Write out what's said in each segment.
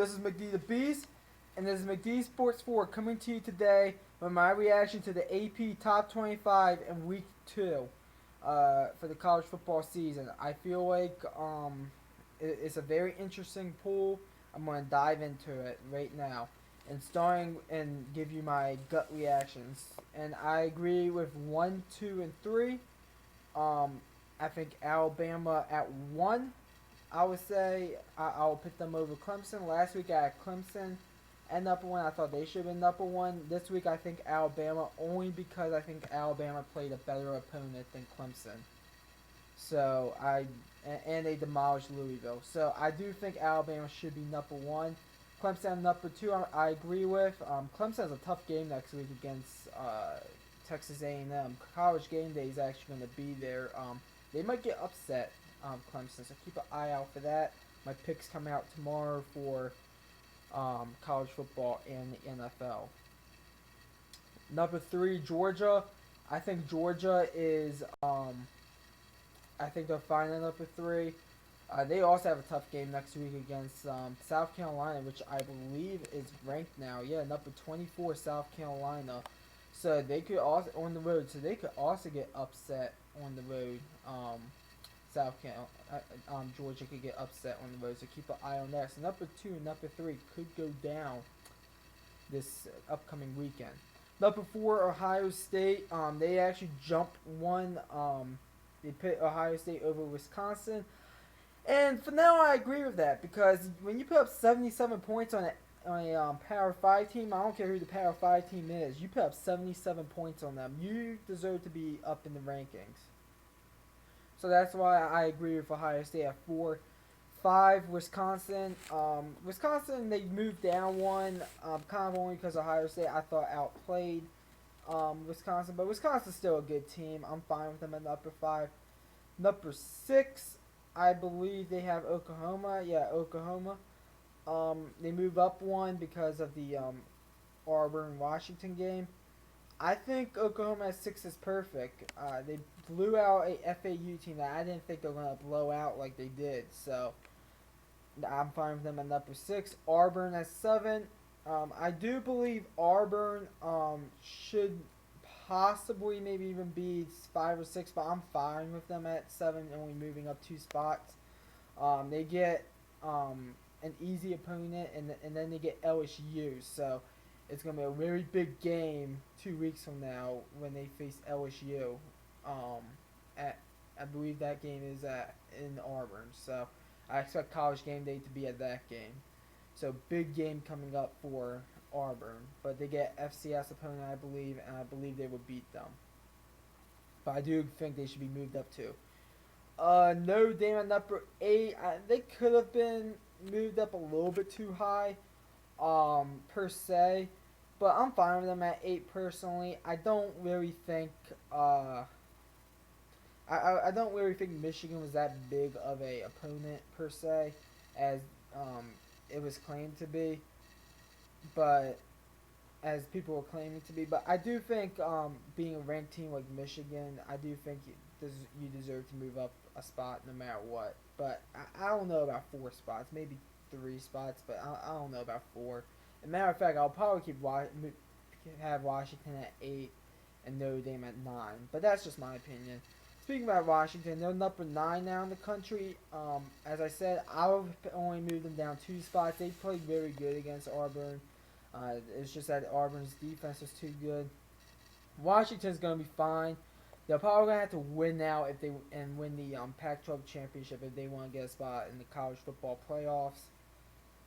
this is McD the Beast, and this is McD Sports 4 coming to you today with my reaction to the AP Top 25 in Week 2 for the college football season. I feel like it's a very interesting pool. I'm going to dive into it right now and starting and give you my gut reactions. And I agree with 1, 2, and 3. I think Alabama at 1. I would say I'll pick them over Clemson. Last week I had Clemson at number 1. I thought they should have been number 1. This week I think Alabama, only because I think Alabama played a better opponent than Clemson. So and they demolished Louisville. So I do think Alabama should be number 1. Clemson number 2. I agree with. Clemson has a tough game next week against Texas A&M. College Game Day is actually going to be there. They might get upset, Clemson, so keep an eye out for that. My picks come out tomorrow for college football and the NFL. Number 3, Georgia. I think Georgia is, I think they're fine at number 3. They also have a tough game next week against South Carolina, which I believe is ranked now. Yeah, number 24, South Carolina. So they could also on the road. So they could also get upset on the road. Georgia could get upset on the road. So keep an eye on that. So number 2 and number 3 could go down this upcoming weekend. Number 4, Ohio State. They actually jumped one. They put Ohio State over Wisconsin. And for now, I agree with that because when you put up 77 points on a Power 5 team, I don't care who the Power 5 team is, you put up 77 points on them. You deserve to be up in the rankings. So that's why I agree with Ohio State at 4. 5, Wisconsin. Wisconsin, they moved down one, kind of only because Ohio State, I thought, outplayed Wisconsin. But Wisconsin's still a good team. I'm fine with them at number 5. Number 6, I believe they have Oklahoma. Yeah, Oklahoma. They move up one because of the Auburn-Washington game. I think Oklahoma at 6 is perfect. They blew out a FAU team that I didn't think they were going to blow out like they did. So I'm fine with them at number 6. Auburn at 7. I do believe Auburn should possibly maybe even be 5 or 6, but I'm fine with them at 7, only moving up 2 spots. They get an easy opponent, and then they get LSU. So it's going to be a very big game 2 weeks from now when they face LSU. I believe that game is in Auburn. So I expect College Game Day to be at that game. So big game coming up for Auburn. But they get FCS opponent, I believe, and I believe they will beat them. But I do think they should be moved up too. Notre Dame at number 8. They could have been moved up a little bit too high, per se. But I'm fine with them at 8 personally. I don't really think I don't really think Michigan was that big of a opponent per se as it was claimed to be. But as people were claiming to be. But I do think being a ranked team like Michigan, I do think you deserve to move up a spot no matter what. But I don't know about 4 spots, maybe 3 spots, but I don't know about 4. As a matter of fact, I'll probably have Washington at 8 and Notre Dame at 9. But that's just my opinion. Speaking about Washington, they're number 9 now in the country. As I said, I would only move them down 2 spots. They played very good against Auburn. It's just that Auburn's defense was too good. Washington's going to be fine. They're probably going to have to win now and win the Pac-12 championship if they want to get a spot in the college football playoffs.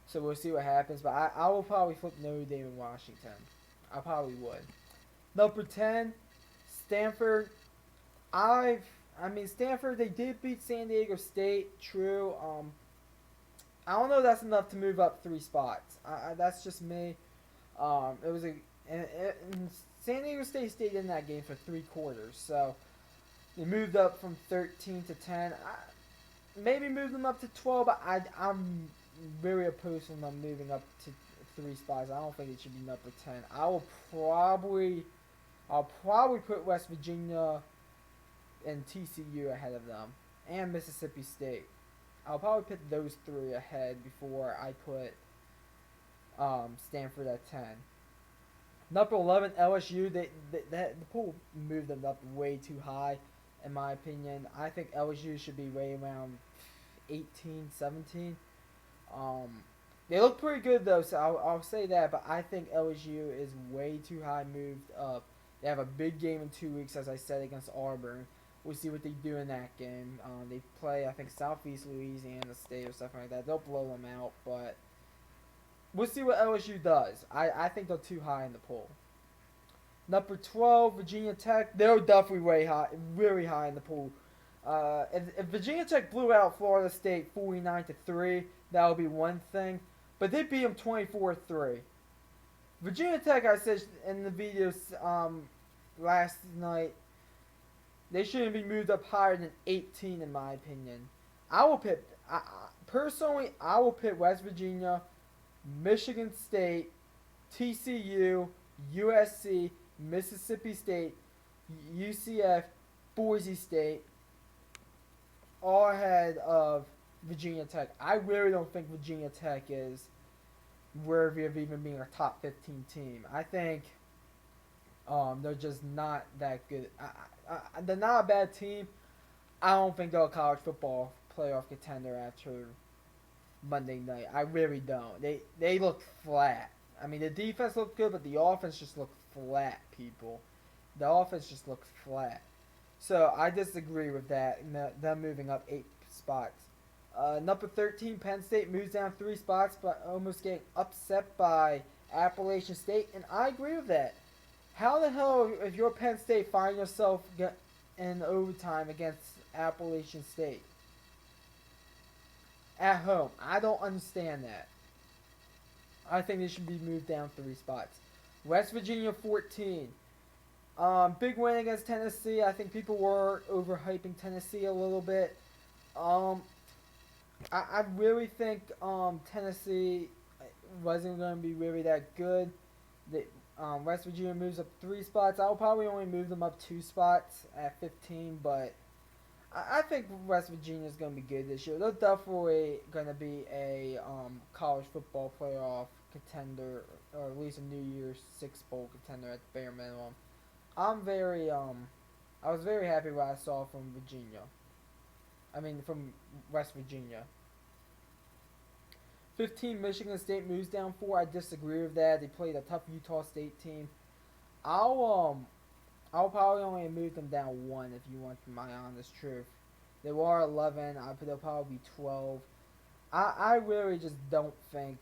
So we'll see what happens. But I will probably flip Notre Dame and Washington. I probably would. Number 10, Stanford. Stanford, they did beat San Diego State, true. I don't know if that's enough to move up 3 spots. That's just me. It was and San Diego State stayed in that game for 3 quarters, so they moved up from 13 to 10. Maybe move them up to 12, but I'm very opposed to them moving up to 3 spots. I don't think it should be number 10. I'll probably put West Virginia and TCU ahead of them, and Mississippi State. I'll probably put those 3 ahead before I put Stanford at 10. Number 11, LSU. The pool moved them up way too high, in my opinion. I think LSU should be way around 18, 17. Um, they look pretty good though, so I'll say that. But I think LSU is way too high moved up. They have a big game in 2 weeks, as I said, against Auburn. We'll see what they do in that game. They play, I think, Southeast Louisiana State or something like that. They'll blow them out, but we'll see what LSU does. I think they're too high in the poll. Number 12, Virginia Tech. They're definitely way high, very high in the poll. If Virginia Tech blew out Florida State 49-3, that would be one thing. But they beat them 24-3. Virginia Tech, I said in the videos last night, they shouldn't be moved up higher than 18 in my opinion. I will pick, personally, I will pick West Virginia, Michigan State, TCU, USC, Mississippi State, UCF, Boise State, all ahead of Virginia Tech. I really don't think Virginia Tech is worthy of even being a top 15 team. I think they're just not that good. They're not a bad team. I don't think they're a college football playoff contender after Monday night. I really don't. They look flat. I mean, the defense looked good, but the offense just looked flat, people. The offense just looked flat. So I disagree with that. Them moving up 8 spots. Number 13, Penn State moves down 3 spots, but almost getting upset by Appalachian State, and I agree with that. How the hell, if you're Penn State, find yourself in overtime against Appalachian State at home? I don't understand that. I think they should be moved down 3 spots. West Virginia 14. Big win against Tennessee. I think people were overhyping Tennessee a little bit. I really think Tennessee wasn't going to be really that good. West Virginia moves up 3 spots. I'll probably only move them up 2 spots at 15, but I think West Virginia is going to be good this year. They're definitely going to be a college football playoff contender, or at least a New Year's Six Bowl contender at the bare minimum. I was very happy what I saw from Virginia. I mean, from West Virginia. 15, Michigan State moves down 4. I disagree with that. They played a tough Utah State team. I'll probably only move them down 1 if you want my honest truth. They were 11. They'll probably be 12. I really just don't think.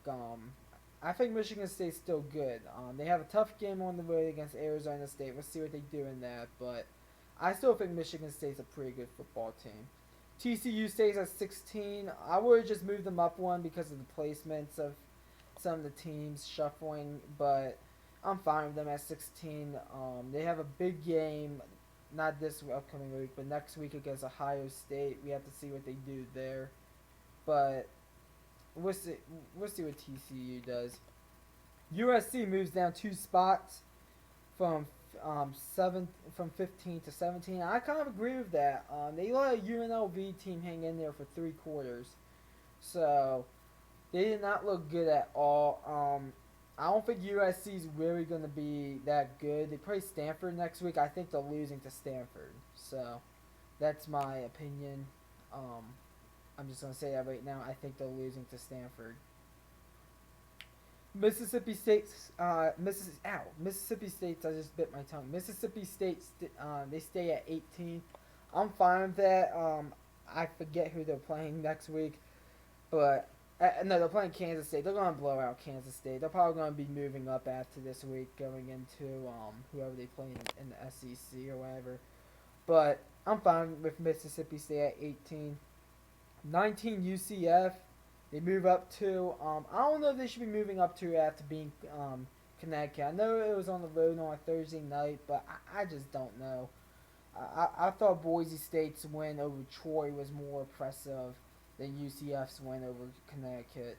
I think Michigan State's still good. They have a tough game on the road against Arizona State. We'll see what they do in that, but I still think Michigan State's a pretty good football team. TCU stays at 16. I would have just moved them up 1 because of the placements of some of the teams shuffling, but I'm fine with them at 16. They have a big game, not this upcoming week, but next week against Ohio State. We have to see what they do there, but we'll see what TCU does. USC moves down 2 spots from 15 to 17. I kind of agree with that. They let a UNLV team hang in there for 3 quarters, so they did not look good at all. I don't think USC is really going to be that good. They play Stanford next week. I think they're losing to Stanford, so that's my opinion. I'm just going to say that right now. I think they're losing to Stanford. Mississippi State's Mississippi State's, I just bit my tongue. Mississippi State they stay at 18. I'm fine with that. I forget who they're playing next week, but no, they're playing Kansas State. They're gonna blow out Kansas State. They're probably gonna be moving up after this week, going into whoever they play in the SEC or whatever. But I'm fine with Mississippi State at 18. 19, UCF. They move up to, I don't know if they should be moving up to after being Connecticut. I know it was on the road on a Thursday night, but I just don't know. I thought Boise State's win over Troy was more impressive than UCF's win over Connecticut.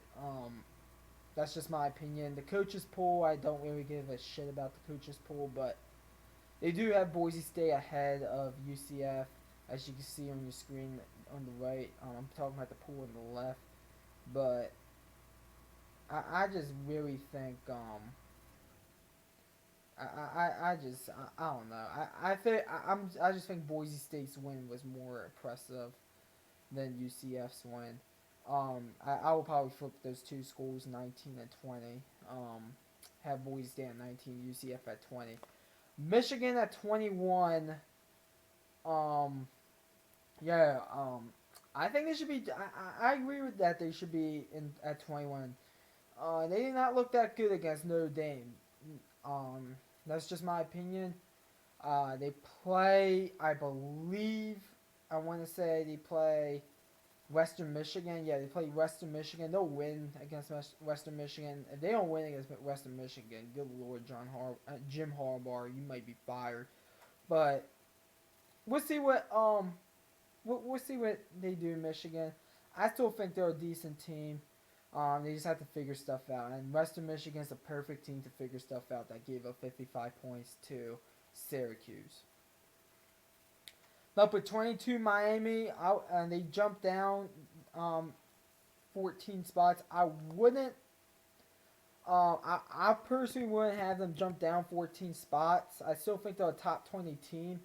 That's just my opinion. The coaches poll, I don't really give a shit about the coaches poll, but they do have Boise State ahead of UCF, as you can see on your screen on the right. I'm talking about the poll on the left. But I just really think I don't know. I just think Boise State's win was more impressive than UCF's win. I will probably flip those two schools 19 and 20. Have Boise State at 19, UCF at 20. Michigan at 21. Um, yeah. I think they should be. I agree with that. They should be in at 21. They did not look that good against Notre Dame. Um, that's just my opinion. They play, I believe, I want to say they play Western Michigan. Yeah, they play Western Michigan. They'll win against Western Michigan. If they don't win against Western Michigan, good Lord, Jim Harbaugh, you might be fired. But we'll see we'll see what they do in Michigan. I still think they're a decent team. They just have to figure stuff out. And Western Michigan's the perfect team to figure stuff out that gave up 55 points to Syracuse. Up with 22 Miami, and they jumped down 14 spots. I wouldn't. I personally wouldn't have them jump down 14 spots. I still think they're a top 20 team,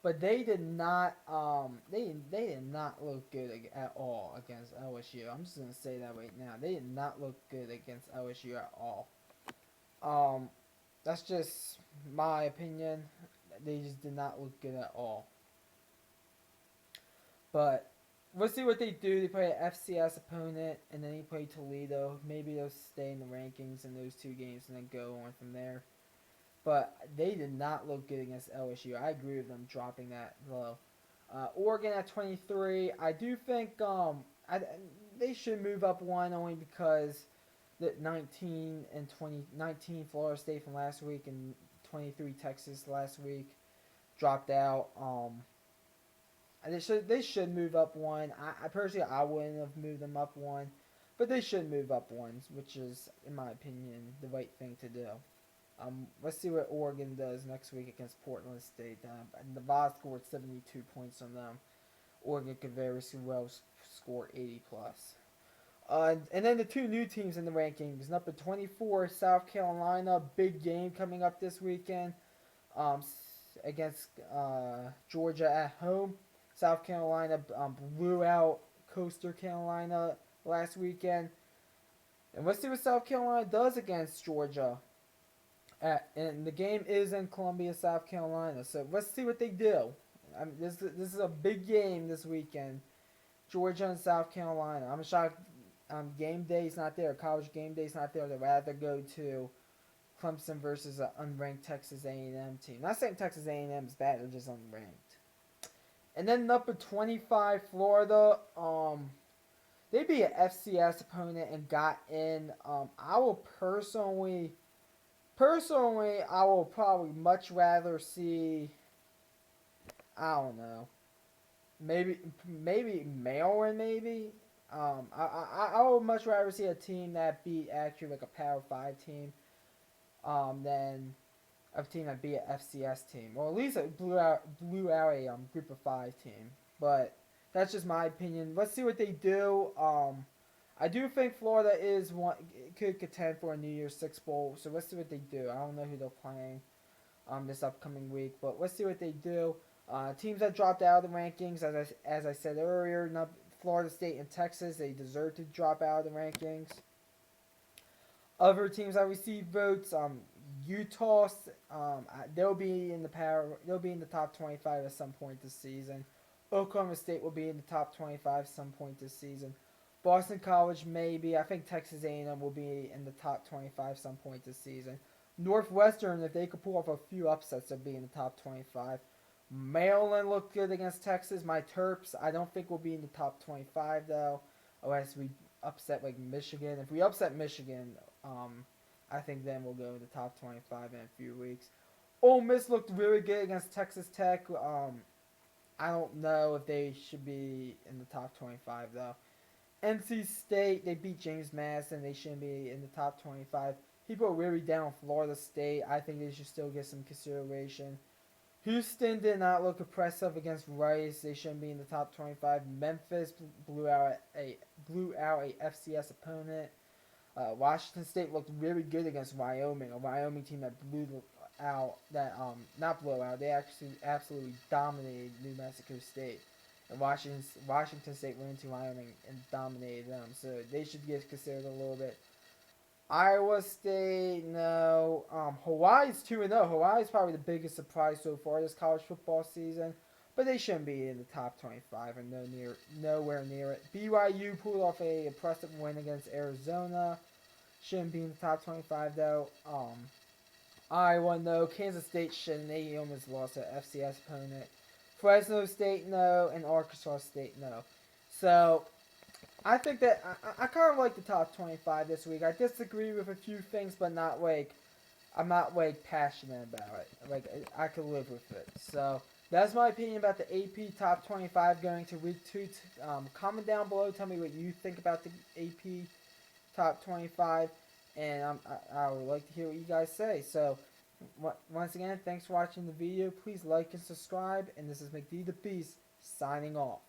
but they did not. They did not look good at all against LSU. I'm just gonna say that right now. They did not look good against LSU at all. That's just my opinion. They just did not look good at all. But we'll see what they do. They play an FCS opponent, and then they play Toledo. Maybe they'll stay in the rankings in those two games and then go on from there. But they did not look good against LSU. I agree with them dropping that low. Oregon at 23. I do think they should move up one only because the 19 and 2019 Florida State from last week and 23 Texas last week dropped out. They should move up one. I personally I wouldn't have moved them up one, but they should move up one, which is in my opinion the right thing to do. Let's see what Oregon does next week against Portland State. Nevada scored 72 points on them. Oregon could very well score 80 plus. And then the two new teams in the rankings. Number 24, South Carolina. Big game coming up this weekend against Georgia at home. South Carolina blew out Coastal Carolina last weekend. And let's see what South Carolina does against Georgia. And the game is in Columbia, South Carolina. So let's see what they do. This is a big game this weekend. Georgia and South Carolina. I'm shocked game day's not there. College game day's not there. They'd rather go to Clemson versus an unranked Texas A&M team. Not saying Texas A&M is bad. They're just unranked. And then number 25, Florida. They beat an FCS opponent and got in. I will personally, I will probably much rather see. I don't know. Maybe Maryland. Maybe. I would much rather see a team that beat actually like a Power 5 team, than a team that beat an FCS team, or at least it blew out a Group of 5 team. But that's just my opinion. Let's see what they do. I do think Florida could contend for a New Year's Six bowl. So let's see what they do. I don't know who they're playing this upcoming week, but let's see what they do. Teams that dropped out of the rankings, as I said earlier, Florida State and Texas, they deserve to drop out of the rankings. Other teams that received votes, Utah, they'll be in the top 25 at some point this season. Oklahoma State will be in the top 25 at some point this season. Boston College maybe. I think Texas A&M will be in the top 25 some point this season. Northwestern, if they could pull off a few upsets, they'll be in the top 25. Maryland looked good against Texas. My Terps, I don't think will be in the top 25 though, unless we upset like Michigan. If we upset Michigan, I think then we'll go to the top 25 in a few weeks. Ole Miss looked really good against Texas Tech. I don't know if they should be in the top 25 though. NC State, they beat James Madison. They shouldn't be in the top 25. People are really down on Florida State. I think they should still get some consideration. Houston did not look impressive against Rice. They shouldn't be in the top 25. Memphis blew out a FCS opponent. Washington State looked really good against Wyoming, a Wyoming team that blew out that not blow out. They actually absolutely dominated New Mexico State, and Washington State went into Wyoming and dominated them. So they should get considered a little bit. Iowa State, no. Hawaii's 2-0. Hawaii's probably the biggest surprise so far this college football season, but they shouldn't be in the top 25 and nowhere near it. BYU pulled off a impressive win against Arizona. Shouldn't be in the top 25 though. Iowa, no. Kansas State shouldn't. They almost lost an FCS opponent. Fresno State, no. And Arkansas State, no. So, I think that I kind of like the top 25 this week. I disagree with a few things, but not like I'm not like passionate about it. Like I could live with it. So that's my opinion about the AP top 25 going to week 2. Comment down below. Tell me what you think about the AP top 25, and I would like to hear what you guys say. So once again, thanks for watching the video. Please like and subscribe. And this is McD the Beast signing off.